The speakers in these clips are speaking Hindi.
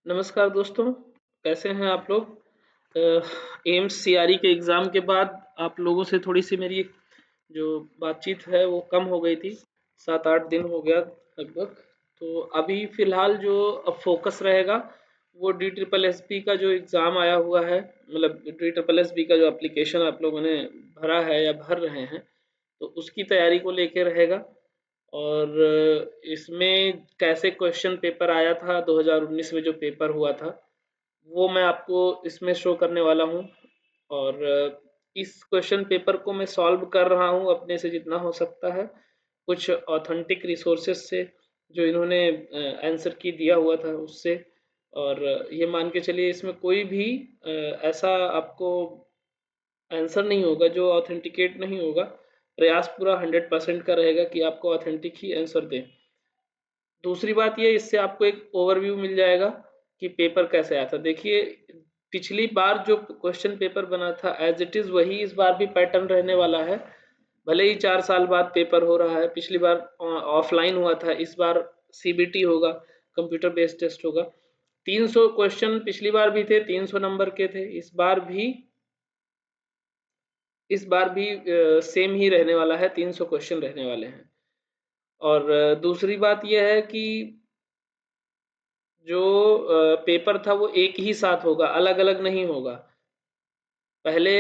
नमस्कार दोस्तों, कैसे हैं आप लोग? एम्स सीआरई के एग्ज़ाम के बाद आप लोगों से थोड़ी-सी मेरी जो बातचीत है वो कम हो गई थी, 7-8 दिन हो गया लगभग। तो अभी फ़िलहाल जो अब फ़ोकस रहेगा वो DSSB का जो एग्ज़ाम आया हुआ है, मतलब DSSB का जो एप्लीकेशन आप लोगों ने भरा है या भर रहे हैं, तो उसकी तैयारी को लेके रहेगा। और इसमें कैसे क्वेश्चन पेपर आया था 2019 में जो पेपर हुआ था, वो मैं आपको इसमें शो करने वाला हूँ। और इस क्वेश्चन पेपर को मैं सॉल्व कर रहा हूँ अपने से जितना हो सकता है, कुछ ऑथेंटिक रिसोर्सेज से जो इन्होंने आंसर की दिया हुआ था उससे। और ये मान के चलिए इसमें कोई भी ऐसा आपको आंसर नहीं होगा जो ऑथेंटिकेट नहीं होगा। प्रयास पूरा 100% का रहेगा कि आपको ऑथेंटिक ही आंसर दें। दूसरी बात ये, इससे आपको एक ओवरव्यू मिल जाएगा कि पेपर कैसे आया था। देखिए, पिछली बार जो क्वेश्चन पेपर बना था एज इट इज़ वही इस बार भी पैटर्न रहने वाला है। भले ही 4 साल बाद पेपर हो रहा है, पिछली बार ऑफलाइन हुआ था, इस बार सीबीटी होगा, कंप्यूटर बेस्ड टेस्ट होगा। 300 क्वेश्चन पिछली बार भी थे, 300 नंबर के थे। इस बार भी सेम ही रहने वाला है, 300 क्वेश्चन रहने वाले हैं। और दूसरी बात ये है कि जो पेपर था वो एक ही साथ होगा, अलग-अलग नहीं होगा। पहले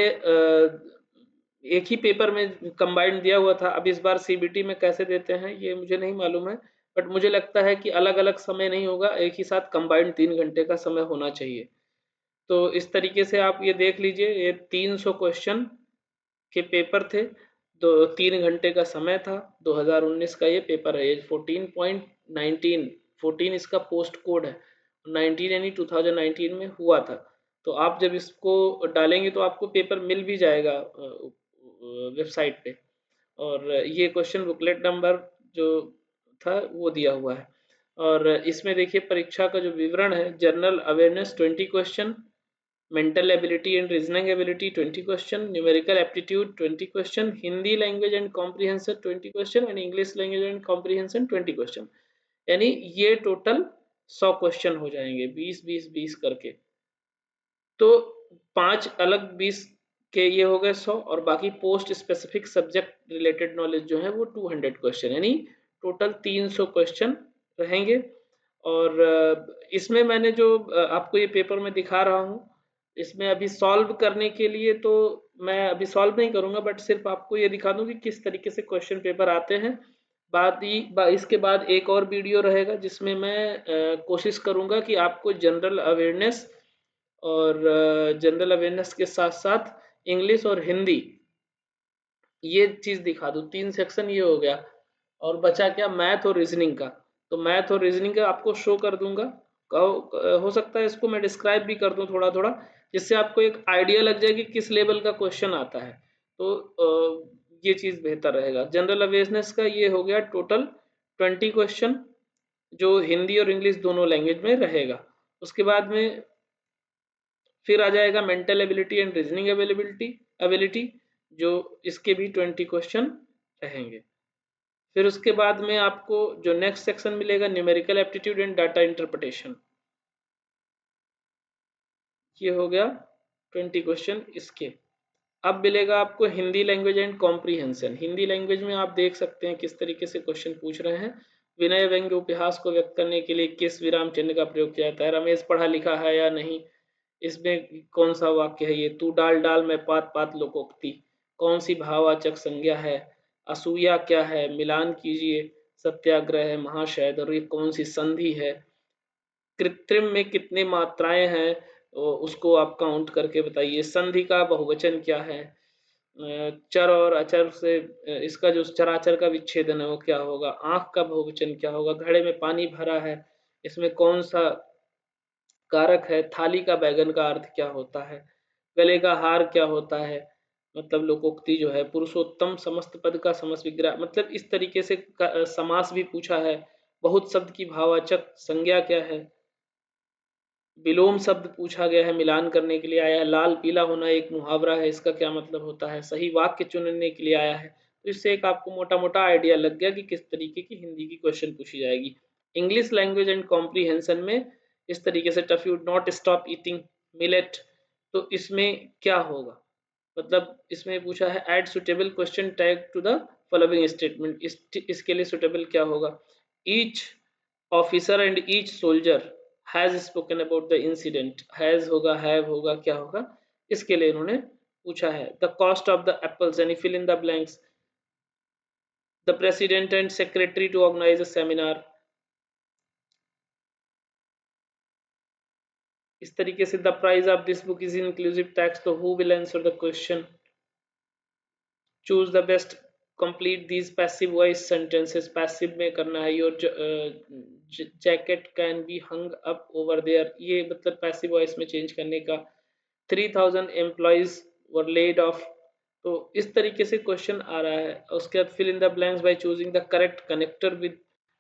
एक ही पेपर में कंबाइंड दिया हुआ था, अब इस बार सीबीटी में कैसे देते हैं ये मुझे नहीं मालूम है, बट मुझे लगता है कि अलग-अलग समय नहीं होगा, एक ही साथ कंबाइंड 3 घंटे का समय होना चाहिए। तो इस तरीके से आप ये देख लीजिए, ये 300 क्वेश्चन के पेपर थे, 3 घंटे का समय था। 2019 का ये पेपर है, ये 14.19, 14 इसका पोस्ट कोड है, 19 यानी 2019 में हुआ था। तो आप जब इसको डालेंगे तो आपको पेपर मिल भी जाएगा वेबसाइट पे। और ये क्वेश्चन बुकलेट नंबर जो था वो दिया हुआ है। और इसमें देखिए परीक्षा का जो विवरण है, general awareness 20 question, mental ability and reasoning ability 20 question, numerical aptitude 20 question, Hindi language and comprehension 20 question and English language and comprehension 20 question। यानी ये टोटल 100 क्वेश्चन हो जाएंगे, 20-20-20 करके। तो 5 अलग 20 के ये हो गए 100, और बाकी post specific subject related knowledge जो है वो 200 क्वेश्चन, यानी टोटल 300 क्वेश्चन रहेंगे। और इसमें मैंने जो आपको ये पेपर में दिखा रहा हूँ, इसमें अभी सॉल्व करने के लिए तो मैं अभी सॉल्व नहीं करूँगा, बट सिर्फ आपको ये दिखा दूँ कि किस तरीके से क्वेश्चन पेपर आते हैं। इसके बाद एक और वीडियो रहेगा जिसमें मैं कोशिश करूँगा कि आपको जनरल अवेयरनेस और जनरल अवेयरनेस के साथ साथ इंग्लिश और हिंदी ये चीज़ दिखा दूँ। 3 सेक्शन ये हो गया, और बचा क्या, मैथ और रीजनिंग का। तो मैथ और रीजनिंग का आपको शो कर दूंगा। हो सकता है इसको मैं डिस्क्राइब भी कर दूं थोड़ा थोड़ा, जिससे आपको एक आइडिया लग जाए कि किस लेवल का क्वेश्चन आता है। तो ये चीज़ बेहतर रहेगा। जनरल अवेयरनेस का ये हो गया टोटल 20 क्वेश्चन, जो हिंदी और इंग्लिश दोनों लैंग्वेज में रहेगा। उसके बाद में फिर आ जाएगा mental ability and reasoning ability, जो इसके भी 20 क्वेश्चन रहेंगे। फिर उसके बाद में आपको जो नेक्स्ट सेक्शन मिलेगा, numerical aptitude and data interpretation, ये हो गया 20 क्वेश्चन इसके। अब मिलेगा आपको Hindi language and comprehension. Hindi language में आप देख सकते हैं किस तरीके से क्वेश्चन पूछ रहे हैं। विनय व्यंग्य उपहास को व्यक्त करने के लिए किस विराम चिन्ह का प्रयोग किया जाता है? रमेश पढ़ा लिखा है या नहीं? इसमें कौन सा वाक्य है ये? तू डाल डाल मैं पात पात लोकोक्ति कौन सी भाववाचक संज्ञा है? असूया क्या है? मिलान कीजिए। सत्याग्रह है, महाशय, और ये कौन सी संधि है? कृत्रिम में कितने मात्राएं हैं उसको आप काउंट करके बताइए। संधि का बहुवचन क्या है? चर और अचर से इसका जो चराचर का विच्छेदन है वो क्या होगा? आंख का बहुवचन क्या होगा? घड़े में पानी भरा है, इसमें कौन सा कारक है? थाली का बैगन का अर्थ क्या होता है? गले का हार क्या होता है? मतलब लोकोक्ति जो है। पुरुषोत्तम समस्त पद का समस्त विग्रह, मतलब इस तरीके से समास भी पूछा है। बहुत शब्द की भाववाचक संज्ञा क्या है? विलोम शब्द पूछा गया है, मिलान करने के लिए आया है। लाल पीला होना एक मुहावरा है, इसका क्या मतलब होता है? सही वाक्य चुनने के लिए आया है। तो इससे एक आपको मोटा मोटा आइडिया लग गया कि किस तरीके की हिंदी की क्वेश्चन पूछी जाएगी। इंग्लिश लैंग्वेज एंड कॉम्प्रीहेंशन में इस तरीके से tough you not stop eating millet, तो इसमें क्या होगा, मतलब इसमें पूछा है add suitable question tag to the following statement, इसके लिए सुटेबल क्या होगा, each officer and each soldier has spoken about the incident, has होगा, हैव होगा, क्या होगा, इसके लिए इन्होंने पूछा है। The cost of the apples यानी fill in the blanks, the president and secretary to organise a seminar, इस तरीके से the price of this book is inclusive tax, तो who will answer the question, choose the best, complete these passive voice sentences, passive में करना है, your jacket can be hung up over there, ये मतलब पैसिव वॉइस में चेंज करने का। 3000 एम्प्लॉइज वर लेड ऑफ, तो इस तरीके से क्वेश्चन आ रहा है। उसके बाद fill in the blanks by choosing the correct connector with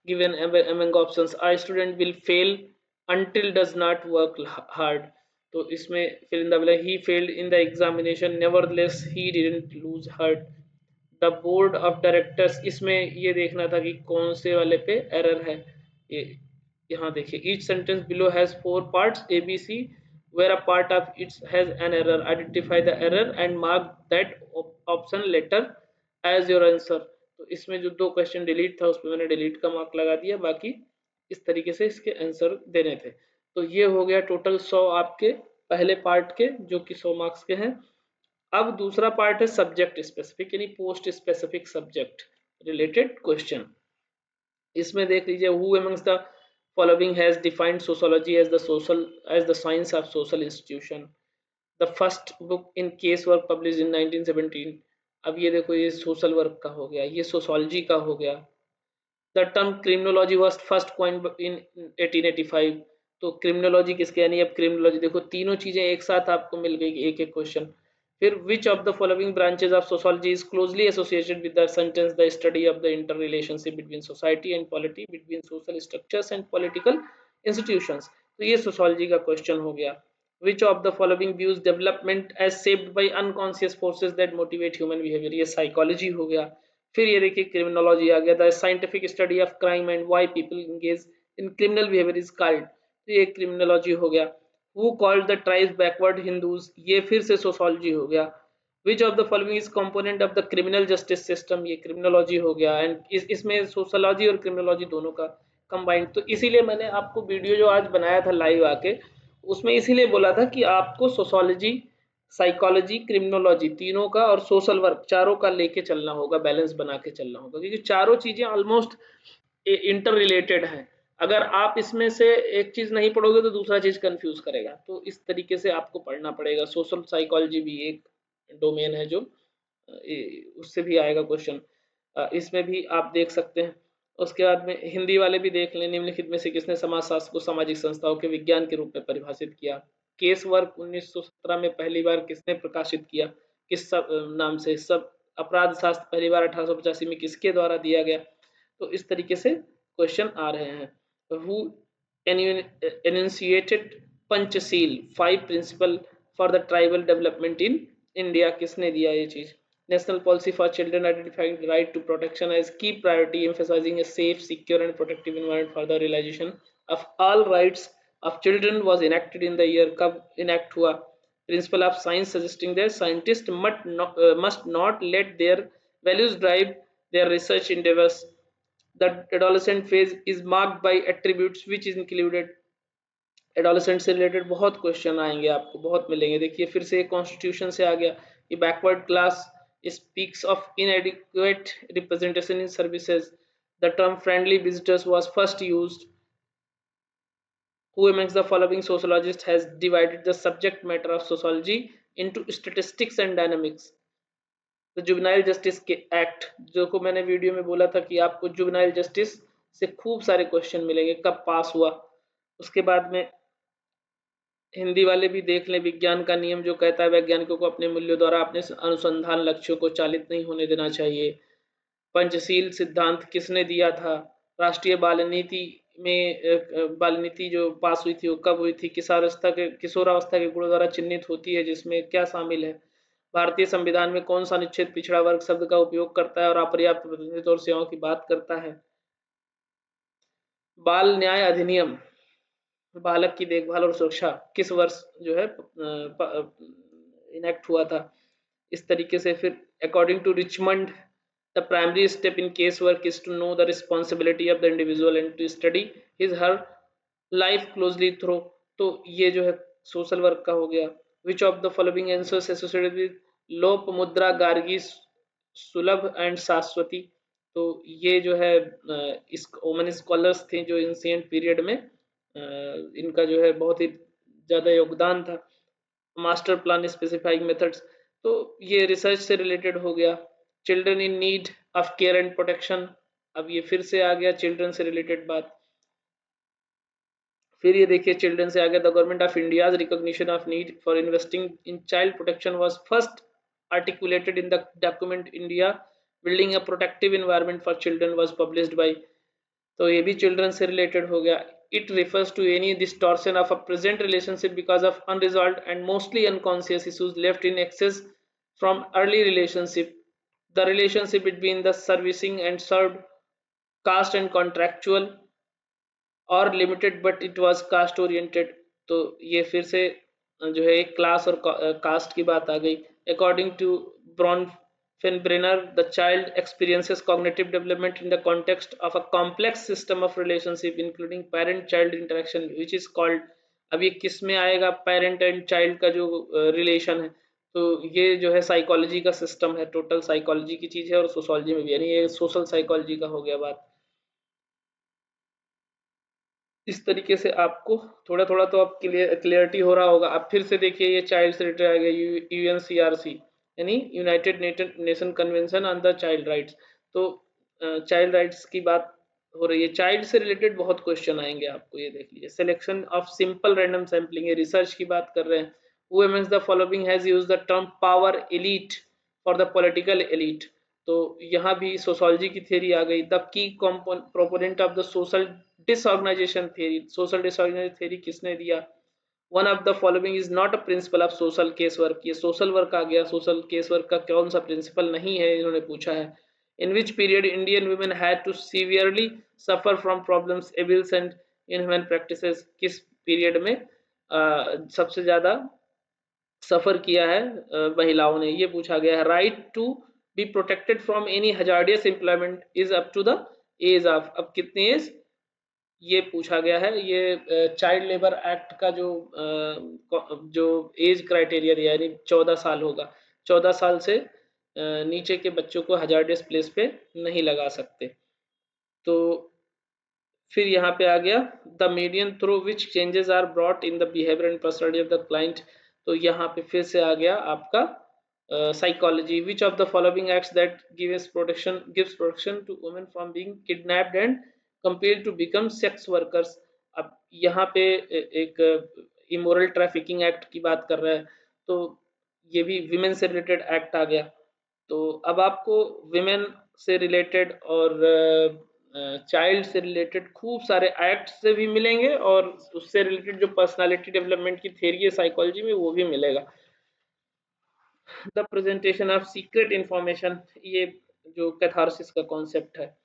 given among options, a student will fail until does not work hard, तो इसमें fill in the blank, he failed in the examination nevertheless he didn't lose heart, the board of directors, इसमें ये देखना था कि कौन से वाले पे एरर है, ये यहाँ देखिए, each sentence below has 4 parts A B C where a part of its has an error, identify the error and mark that option letter as your answer, तो इसमें जो 2 क्वेश्चन डिलीट था उस पर मैंने डिलीट का मार्क लगा दिया, बाकी इस तरीके से इसके आंसर देने थे। तो ये हो गया टोटल 100 आपके पहले पार्ट के, जो कि 100 मार्क्स के हैं। अब दूसरा पार्ट है सब्जेक्ट स्पेसिफिक यानी post specific subject related question, इसमें देख लीजिए, who amongst the following has defined sociology as the science of social institution, the first book in case work publish in 1917, अब ये देखो, ये सोशल वर्क का हो गया, ये सोशोलॉजी का हो गया। The term criminology was first coined in 1885, तो क्रिमिनोलॉजी किसके, यानी अब क्रिमिनोलॉजी देखो, तीनों चीजें एक साथ आपको मिल गई, एक एक क्वेश्चन। फिर विच of the following branches of sociology is closely associated with the sentence the study of the inter relationship between society and polity, between social structures and political institutions, तो ये सोशोलॉजी का क्वेश्चन हो गया। which of the following views development as shaped by unconscious forces that motivate human behavior, ये साइकोलॉजी हो गया। फिर ये देखिए क्रिमिनोलॉजी आ गया, the scientific study of crime and why people engage in criminal behaviour is called, तो ये क्रिमिनोलॉजी हो गया। Who called the tribes backward Hindus, ये फिर से सोशोलॉजी हो गया। Which of the following is component of the criminal justice system, ये क्रिमिनोलॉजी हो गया। एंड इसमें सोशोलॉजी और क्रिमिनोलॉजी दोनों का कंबाइंड, तो इसीलिए मैंने आपको वीडियो जो आज बनाया था लाइव आके, उसमें इसीलिए बोला था कि आपको सोशोलॉजी, साइकोलॉजी, क्रिमिनोलॉजी तीनों का और सोशल वर्क चारों का लेके चलना होगा, बैलेंस बना के चलना होगा, क्योंकि चारों चीजें ऑलमोस्ट इंटर रिलेटेड हैं। अगर आप इसमें से एक चीज नहीं पढ़ोगे तो दूसरा चीज कंफ्यूज करेगा, तो इस तरीके से आपको पढ़ना पड़ेगा। सोशल साइकोलॉजी भी एक डोमेन है जो उससे भी आएगा क्वेश्चन, इसमें भी आप देख सकते हैं। उसके बाद में हिंदी वाले भी देख लें, निम्नलिखित में से किसने समाजशास्त्र को सामाजिक संस्थाओं के विज्ञान के रूप में परिभाषित किया, केस वर्क 1917 में पहली बार किसने प्रकाशित किया, किस नाम से, सब अपराध शास्त्र पहली बार 1885 में किसके द्वारा दिया गया, तो इस तरीके से क्वेश्चन आ रहे हैं। Who enunciated Panchsheel 5 principle for the tribal development in India, किसने दिया ये चीज। National policy for children identifying right to protection as key priority, emphasising a safe, secure and protective environment for the realisation of all rights of children was enacted in the year, कब इनेक्ट हुआ। Principle of science suggesting that scientist must not let their values drive their research endeavors. The adolescent phase is marked by attributes which is included, adolescent से रिलेटेड बहुत क्वेश्चन आएंगे, आपको बहुत मिलेंगे। देखिए फिर से कॉन्स्टिट्यूशन से आ गया, ये backward class speaks of इनएडिक्वेट representation in services, the term friendly visitors was first used, who amongst the following sociologist has divided the subject matter of sociology into statistics and dynamics, the juvenile justice के एक्ट, जो को मैंने वीडियो में बोला था कि आपको जुवेनाइल जस्टिस से खूब सारे क्वेश्चन मिलेंगे, कब पास हुआ। उसके बाद में हिंदी वाले भी देख लें, विज्ञान का नियम जो कहता है वैज्ञानिकों को अपने मूल्यों द्वारा अपने अनुसंधान लक्ष्यों को चालित नहीं होने देना चाहिए। पंचशील सिद्धांत किसने दिया था। राष्ट्रीय बाल नीति में बाल नीति जो पास हुई थी वो कब हुई थी। किशोरावस्था के गुणों द्वारा चिन्हित होती है, जिसमें क्या शामिल है। भारतीय संविधान में कौन सा अनुच्छेद पिछड़ा वर्ग शब्द का उपयोग करता है और अपर्याप्त प्रतिनिधित्व और सेवाओं की बात करता है। बाल न्याय अधिनियम बालक की देखभाल और सुरक्षा किस वर्ष जो है इनेक्ट हुआ था। इस तरीके से फिर according to Richmond the primary step in case work is to know the responsibility of the individual and to study his her life closely through. तो ये जो है सोशल वर्क का हो गया। Which of the following answers associated with Lopa Mudra Gargi सुलभ एंड शाश्वती। तो ये जो है इस वुमेन स्कॉलर्स थे जो एंशिएंट पीरियड में इनका जो है बहुत ही ज़्यादा योगदान था। मास्टर प्लान स्पेसिफाइंग मेथड्स, तो ये रिसर्च से रिलेटेड हो गया। Children in need of care and protection, अब ये फिर से आ गया चिल्ड्रन से रिलेटेड बात। फिर ये देखिए चिल्ड्रन से आ गया the government of India's recognition of need for investing in child protection was first articulated in the document India building a protective environment for children was published by। तो ये भी चिल्ड्रन से रिलेटेड हो गया। It refers to any distortion of a present relationship because of unresolved and mostly unconscious issues left in excess from early relationship. The relationship between the servicing and served caste and contractual और limited but it was caste oriented. तो ये फिर से जो है एक क्लास और कास्ट की बात आ गई। According to Bronfenbrenner the child experiences cognitive development in the context of a complex system of relationship including parent child interaction which is called. अब ये किस में आएगा पेरेंट एंड चाइल्ड का जो रिलेशन है, तो ये जो है साइकोलॉजी का सिस्टम है, टोटल साइकोलॉजी की चीज है और सोशोलॉजी में भी, यानी ये सोशल साइकोलॉजी का हो गया बात। इस तरीके से आपको थोड़ा थोड़ा तो आप क्लियरिटी हो रहा होगा। अब फिर से देखिए ये चाइल्ड से रिलेटेड आ गया यूएनसीआरसी यानी United nation convention on the child rights. तो चाइल्ड राइट्स की बात हो रही है। चाइल्ड से रिलेटेड बहुत क्वेश्चन आएंगे आपको, ये देख लीजिए। Selection of simple random sampling, ये रिसर्च की बात कर रहे हैं। Who amongst the following has used the term power elite for the political elite. तो यहाँ भी सोशोलॉजी की थ्योरी आ गई। The key proponent of the social disorganisation theory, social disorganisation theory किसने दिया। One of the following is not a principle of social case work, ये सोशल वर्क आ गया। सोशल केस वर्क का कौन सा प्रिंसिपल नहीं है, इन्होंने पूछा है। In which period Indian women had to severely suffer from problems evils and inhuman practices, किस पीरियड में सबसे ज्यादा सफर किया है महिलाओं ने, ये पूछा गया है। Right to be protected from any hazardous employment is up to the age of, अब कितनी एज, ये पूछा गया है। ये चाइल्ड लेबर एक्ट का जो एज क्राइटेरिया दिया यानी 14 साल होगा। 14 साल से नीचे के बच्चों को हजार्डियस प्लेस पे नहीं लगा सकते। तो फिर यहाँ पे आ गया the medium through which changes are brought in the behaviour and personality of the client. तो यहाँ पे फिर से आ गया आपका psychology. Which of the following acts that gives protection to women from being kidnapped and compelled to become sex workers. अब यहाँ पे एक इमोरल ट्रैफिकिंग एक्ट की बात कर रहा है, तो ये भी विमेन से रिलेटेड एक्ट आ गया। तो अब आपको विमेन से रिलेटेड और चाइल्ड से रिलेटेड खूब सारे एक्ट से भी मिलेंगे और उससे रिलेटेड जो पर्सनालिटी डेवलपमेंट की थ्योरी है साइकोलॉजी में वो भी मिलेगा। The presentation of secret information, ये जो कैथारसिस का कॉन्सेप्ट है।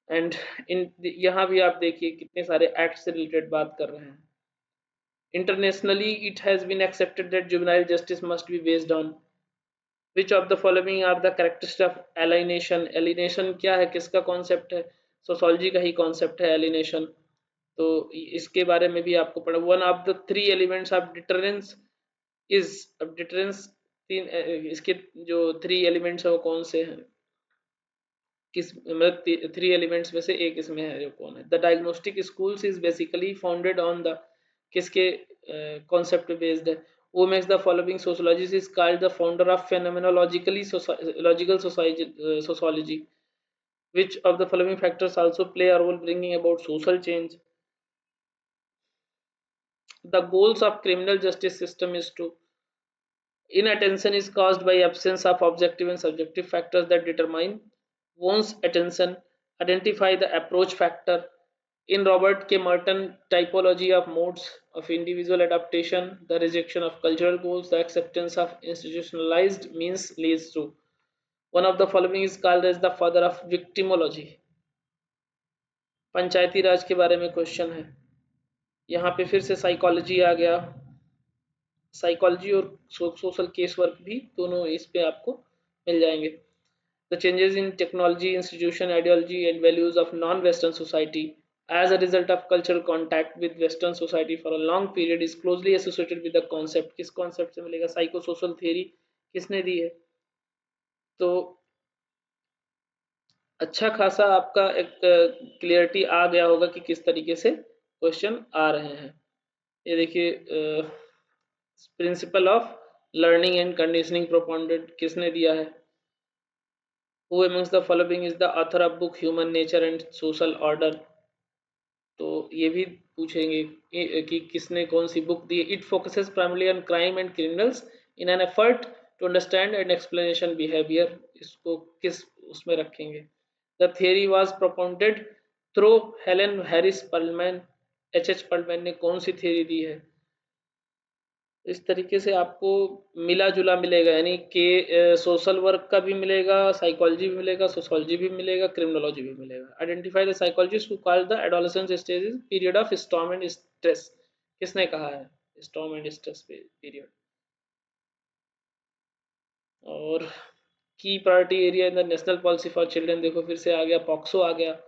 एंड इन यहाँ भी आप देखिए कितने सारे एक्ट से रिलेटेड बात कर रहे हैं। Internationally it has been accepted that juvenile justice must be based on. Which of the following are the characteristic of alienation, alienation क्या है, किसका कॉन्सेप्ट है, सोशोलॉजी का ही कॉन्सेप्ट है एलिनेशन। तो इसके बारे में भी आपको पढ़ा। One of the three elements of deterrence is, अब डिटरेंस तीन इसके जो थ्री एलिमेंट्स है वो कौन से हैं, किस मतलब थ्री एलिमेंट्स में से एक इसमें है, जो कौन है। The diagnostic schools is basically founded on the, किसके कॉन्सेप्ट पे बेस्ड है। वो makes the following sociologist is called the founder of phenomenologically logical sociology. which of the following factors also play a role bringing about social change? The goals of criminal justice system is to inattention is caused by absence of objective and subjective factors that determine one's attention. Identify the approach factor. In Robert K. Merton typology of modes of individual adaptation, the rejection of cultural goals, the acceptance of institutionalized means leads to. One of the following is called as the father of victimology. पंचायती राज के बारे में क्वेश्चन है। यहाँ पे फिर से साइकोलॉजी आ गया, साइकोलॉजी और सोशल केस वर्क भी दोनों इस पे आपको मिल जाएंगे। The changes in technology, institution, ideology and values of non western society as a result of cultural contact with western society for a long period is closely associated with the concept। किस concept से मिलेगा? साइको सोशल थ्योरी किसने दी है? तो अच्छा खासा आपका एक क्लियरिटी आ गया होगा कि किस तरीके से क्वेश्चन आ रहे हैं। ये देखिए, principle of learning and conditioning proponent किसने दिया है? Who amongst the following is the author of book Human Nature and Social Order? तो ये भी पूछेंगे कि किसने कौन सी बुक दी। It focuses primarily on crime and criminals in an effort to understand and explanation behaviour. इसको किस उसमें रखेंगे? The theory was propounded through Helen Harris Perlman. H Perlman ने कौन सी थियरी दी है? इस तरीके से आपको मिला जुला मिलेगा, यानी कि सोशल वर्क का भी मिलेगा, साइकोलॉजी भी मिलेगा, सोशोलॉजी भी मिलेगा, क्रिमिनोलॉजी भी मिलेगा। Identify the psychologist who called the adolescence stage period of storm and stress. किसने कहा है स्टॉर्म एंड स्ट्रेस पीरियड? और की priority area in the national policy for children, देखो फिर से आ गया, पॉक्सो आ गया।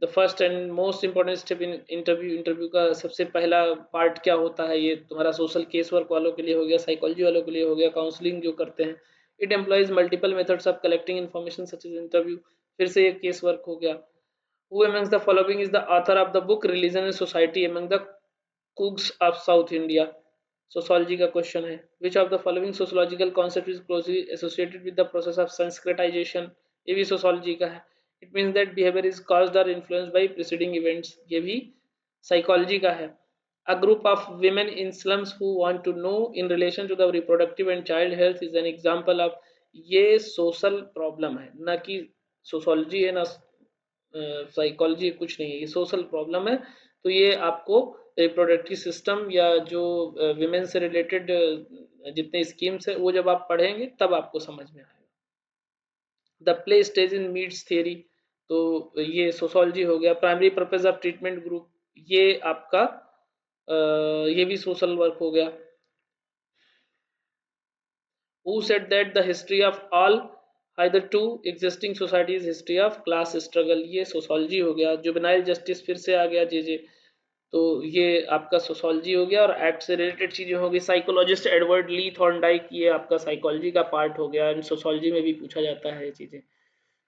The first and most important step in interview का सबसे पहला पार्ट क्या होता है? ये तुम्हारा सोशल केस वर्क वालों के लिए हो गया, साइकोलॉजी वालों के लिए हो गया, काउंसलिंग जो करते हैं। It employs multiple methods of collecting information such as interview, फिर से ये केस वर्क हो गया। Who amongst the following is the author of the book religion and society among the Coorgs of south India? Sociology का क्वेश्चन है। Which of the following sociological concept is closely associated with the process of sanskritization? ये भी सोशोलॉजी का है। It means that behaviour is caused और इन्फ्लुएंस्ड बाय प्रीसीडिंग इवेंट्स, ये भी साइकोलॉजी का है। A group of women in slums who want to know in relation to the reproductive and child health is an example of, ये सोशल प्रॉब्लम है, ना कि सोशोलॉजी है, ना साइकोलॉजी, कुछ नहीं है, ये सोशल प्रॉब्लम है। तो ये आपको रिप्रोडक्टिव सिस्टम या जो विमेन से रिलेटेड जितने स्कीम्स है वो जब आप पढ़ेंगे तब आपको समझ में आएगा। The play stage in meets theory, तो ये सोशोलॉजी हो गया। Primary purpose of treatment group, ये आपका ये भी सोशल वर्क हो गया। Who said that the history of all either two existing societies history of class struggle? ये सोशोलॉजी हो गया। जुवेनाइल जस्टिस फिर से आ गया जे, तो ये आपका सोशोलॉजी हो गया। और एक्ट से रिलेटेड चीजें होगी। साइकोलॉजिस्ट एडवर्ड ली थॉर्नडाइक, ये आपका साइकोलॉजी का पार्ट हो गया, एंड सोशोलॉजी में भी पूछा जाता है ये चीजें।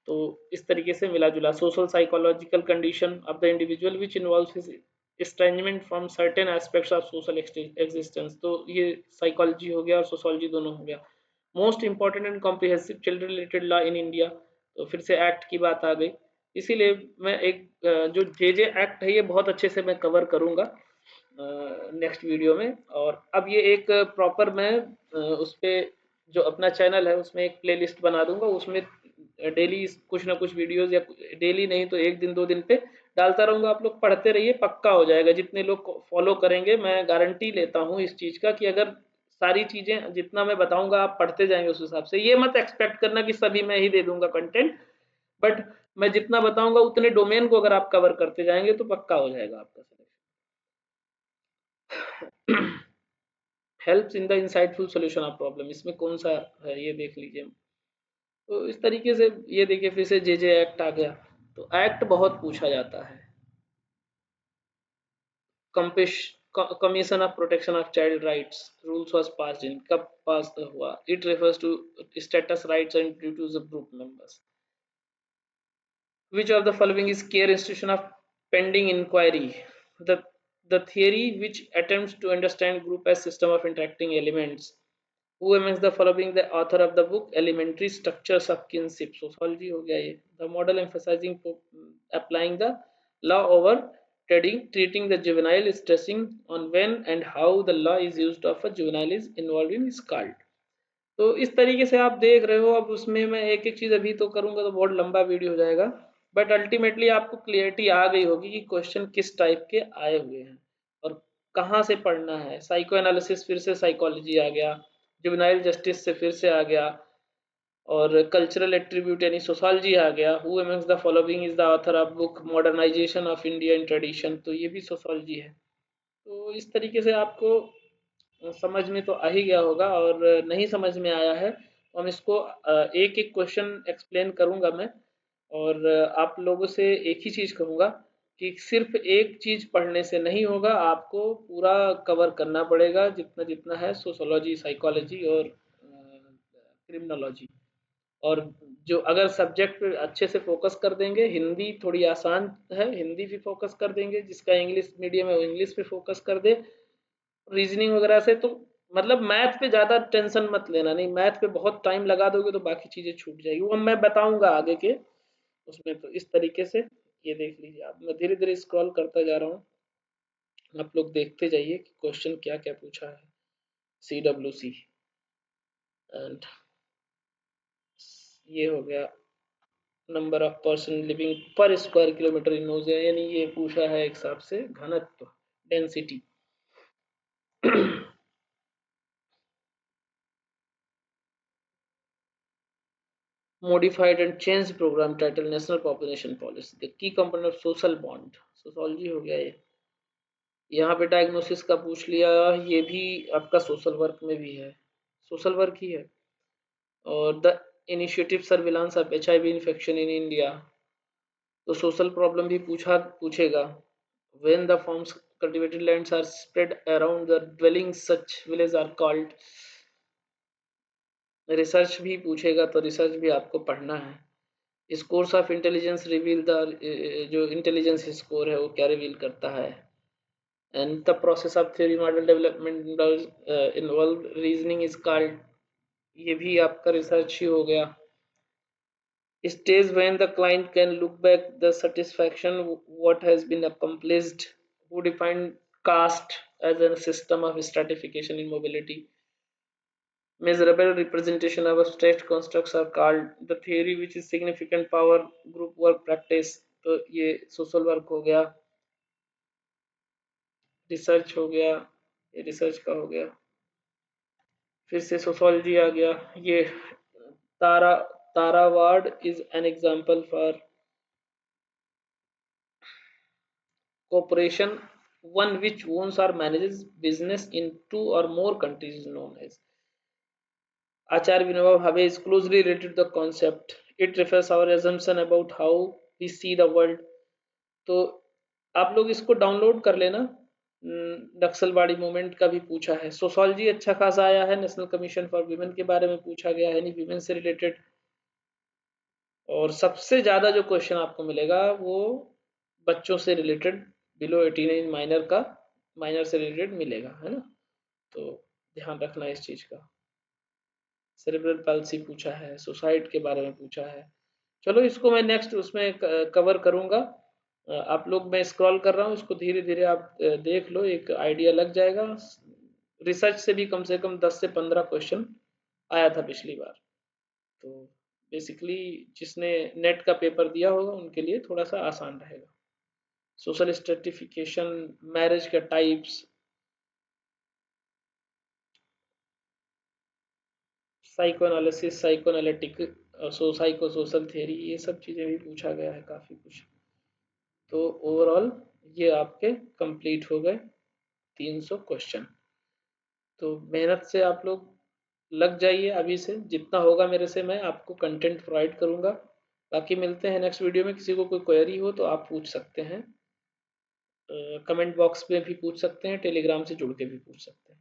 तो इस तरीके से मिला जुला। Social psychological condition of the individual which involves his estrangement from certain aspects of social existence, तो ये साइकोलॉजी हो गया और सोशोलॉजी दोनों हो गया। Most important and comprehensive children related law in India, तो फिर से एक्ट की बात आ गई। इसीलिए मैं एक जो जे एक्ट है ये बहुत अच्छे से मैं कवर करूंगा नेक्स्ट वीडियो में। और अब ये एक प्रॉपर मैं उस पर जो अपना चैनल है उसमें एक प्लेलिस्ट बना दूंगा, उसमें डेली कुछ ना कुछ वीडियोस, या डेली नहीं तो एक दिन दो दिन पे डालता रहूंगा। आप लोग पढ़ते रहिए, पक्का हो जाएगा। जितने लोग फॉलो करेंगे, मैं गारंटी लेता हूँ इस चीज का कि अगर सारी चीजें जितना मैं बताऊंगा आप पढ़ते जाएंगे उस हिसाब से। ये मत एक्सपेक्ट करना कि सभी मैं ही दे दूंगा कंटेंट, बट मैं जितना बताऊंगा उतने डोमेन को अगर आप कवर करते जाएंगे तो पक्का हो जाएगा आपका selection. Helps in the insightful solution of problem, इसमें कौन सा है ये देख लीजिए। तो इस तरीके से ये देखिए फिर से जे एक्ट आ गया। तो एक्ट बहुत पूछा जाता है। Commission of protection of child rights rules was passed in, कब पास हुआ? It refers to status rights and duties of group members. Which of the following is care institution of pending inquiry? The theory which attempts to understand group as system of interacting elements. Who amongst the following the author of the book Elementary Structures of Kinship? Sociology हो गया ये। The model emphasizing applying the law over treating the juvenile, stressing on when and how the law is used of a juvenile is involved in is called। तो इस तरीके से आप देख रहे हो। अब उसमें मैं एक एक चीज अभी तो करूंगा तो बहुत लंबा वीडियो हो जाएगा, बट अल्टीमेटली आपको क्लियरिटी आ गई होगी कि क्वेश्चन किस टाइप के आए हुए हैं और कहाँ से पढ़ना है। साइको एनालिसिस फिर से साइकोलॉजी आ गया, जुवेनाइल जस्टिस से फिर से आ गया, और कल्चरल एट्रीब्यूट यानी सोशोलॉजी आ गया। Who amongst the following is the author of book modernization of Indian tradition, तो ये भी सोशोलॉजी है। तो इस तरीके से आपको समझ में तो आ ही गया होगा, और नहीं समझ में आया है तो हम इसको एक एक क्वेश्चन एक्सप्लेन करूंगा मैं। और आप लोगों से एक ही चीज़ कहूँगा कि सिर्फ एक चीज़ पढ़ने से नहीं होगा, आपको पूरा कवर करना पड़ेगा, जितना जितना है सोशोलॉजी, साइकोलॉजी और क्रिमिनोलॉजी। और जो अगर सब्जेक्ट पे अच्छे से फोकस कर देंगे, हिंदी थोड़ी आसान है, हिंदी भी फोकस कर देंगे, जिसका इंग्लिश मीडियम है वो इंग्लिश पे फोकस कर दे, रीजनिंग वगैरह से तो मतलब मैथ पे ज़्यादा टेंशन मत लेना, नहीं मैथ पे बहुत टाइम लगा दोगे तो बाकी चीज़ें छूट जाएगी, वो मैं बताऊंगा आगे के उसमें। तो इस तरीके से ये देख लीजिए आप, मैं धीरे धीरे स्क्रॉल करता जा रहा हूँ, आप लोग देखते जाइए कि क्वेश्चन क्या क्या पूछा है। CWC एंड ये हो गया, नंबर ऑफ पर्सन लिविंग पर स्क्वायर किलोमीटर इन नोज़िया, यानी ये पूछा है एक हिसाब से घनत्व, density. modified and changed program title national population policy, the key component of social bond, sociology हो गया ये। यहाँ पे डायग्नोसिस का पूछ लिया, ये भी आपका सोशल वर्क में भी है, सोशल वर्क ही है। और the initiative surveillance of HIV infection in India, तो सोशल प्रॉब्लम भी पूछेगा। When the forms cultivated lands are spread around the dwellings such villages are called, research भी पूछेगा, तो रिसर्च भी आपको पढ़ना है। Scores of intelligence reveal the, जो इंटेलिजेंस स्कोर है वो क्या रिवील करता है। And the process of theory model development involve reasoning is called, ये भी आपका रिसर्च ही हो गया। Stage when the client can look back the satisfaction what has been accomplished, who defined caste as a system of stratification in mobility. Measurable representation of abstract constructs are called the theory which is significant power group work practice, तो ये सोशल वर्क हो गया। रिसर्च हो गया, ये रिसर्च का हो गया। फिर से सोशोलॉजी आ गया, ये तारा tharavad is an example for corporation, one which owns or manages business in two or more countries is known as. Acharya Vinoba Bhave is closely related to the concept. It refers our assumption about how we see the world. तो आप लोग इसको डाउनलोड कर लेना। नक्सलवाड़ी मूवमेंट का भी पूछा है, सोशोलॉजी अच्छा खासा आया है, नेशनल कमीशन फॉर वीमेन के बारे में पूछा गया है, नहीं वीमेन से रिलेटेड। और सबसे ज़्यादा जो क्वेश्चन आपको मिलेगा वो बच्चों से रिलेटेड, बिलो 18 माइनर का, माइनर से रिलेटेड मिलेगा, है ना। तो ध्यान रखना इस चीज़ का। सेरेब्रल पाल्सी पूछा है, सुसाइड के बारे में पूछा है। चलो इसको मैं नेक्स्ट उसमें कवर करूँगा। आप लोग, मैं स्क्रॉल कर रहा हूँ, इसको धीरे धीरे आप देख लो, एक आइडिया लग जाएगा। रिसर्च से कम 10 से 15 क्वेश्चन आया था पिछली बार। तो बेसिकली जिसने नेट का पेपर दिया होगा उनके लिए थोड़ा सा आसान रहेगा। सोशल स्ट्रेटिफिकेशन, मैरिज के types, psycho analysis, psycho analytic, psycho social theory, ये सब चीज़ें भी पूछा गया है काफ़ी कुछ। तो ओवरऑल ये आपके कंप्लीट हो गए 300 क्वेश्चन। तो मेहनत से आप लोग लग जाइए अभी से, जितना होगा मेरे से मैं आपको कंटेंट प्रोवाइड करूँगा। बाकी मिलते हैं नेक्स्ट वीडियो में। किसी को कोई क्वेरी हो तो आप पूछ सकते हैं, कमेंट बॉक्स में भी पूछ सकते हैं, टेलीग्राम से जुड़ के भी पूछ सकते हैं।